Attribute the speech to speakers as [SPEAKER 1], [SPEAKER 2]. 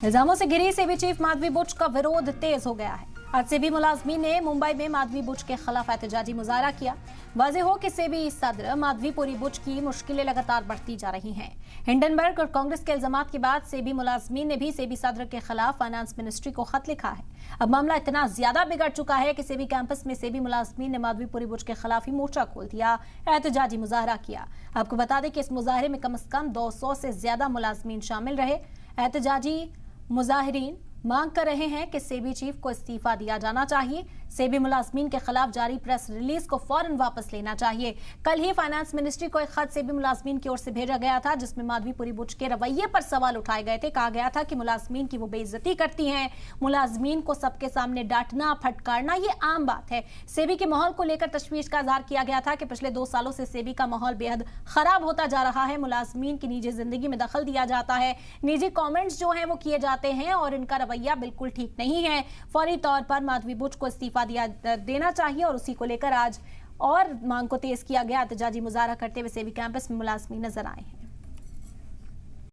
[SPEAKER 1] इल्जामों से घिरी सेबी चीफ माधवी बुच का विरोध तेज हो गया है। आज सेबी मुलाजमीन ने मुंबई में माधवी बुच के खिलाफ एहतजाजी मुजाहरा किया। वाज़ेह हो कि सेबी सदर माधवीपुरी बुच की मुश्किलें लगातार बढ़ती जा रही हैं। हिंडनबर्ग और कांग्रेस के इल्जामात के बाद सेबी मुलाजमीन ने भी सेबी सदर के खिलाफ फाइनेंस मिनिस्ट्री को खत लिखा है। अब मामला इतना ज्यादा बिगड़ चुका है कि सेबी कैंपस में सेबी मुलाजमीन ने माधवीपुरी बुच के खिलाफ ही मोर्चा खोल दिया, एहतजाजी मुजाहरा किया। आपको बता दें कि इस मुजाहरे में कम से कम 200 से ज्यादा मुलाजमीन शामिल रहे। एहतजाजी मुजाहिरीन मांग कर रहे हैं कि सेबी चीफ को इस्तीफा दिया जाना चाहिए। सेबी मुलाजमीन के खिलाफ जारी प्रेस रिलीज को फौरन वापस लेना चाहिए। कल ही फाइनेंस मिनिस्ट्री को एक खत सेबी मुलाजमीन की ओर से भेजा गया था, जिसमें माधवीपुरी बुच के रवैये पर सवाल उठाए गए थे। कहा गया था कि मुलाजमीन की वो बेइज्जती करती हैं, मुलाजमीन को सबके सामने डांटना फटकारना ये आम बात है। सेबी के माहौल को लेकर तशवीश का इजहार किया गया था कि पिछले 2 सालों से सेबी का माहौल बेहद खराब होता जा रहा है। मुलाजमीन की निजी जिंदगी में दखल दिया जाता है, निजी कॉमेंट्स जो हैं वो किए जाते हैं और इनका रवैया बिल्कुल ठीक नहीं है। फौरी तौर पर माधवी बुच को इस्तीफा देना चाहिए और उसी को लेकर आज और मांग को तेज किया गया। एहतजाजी मुजाहरा करते हुए सेबी कैंपस में मुलाजमीन नजर आए हैं।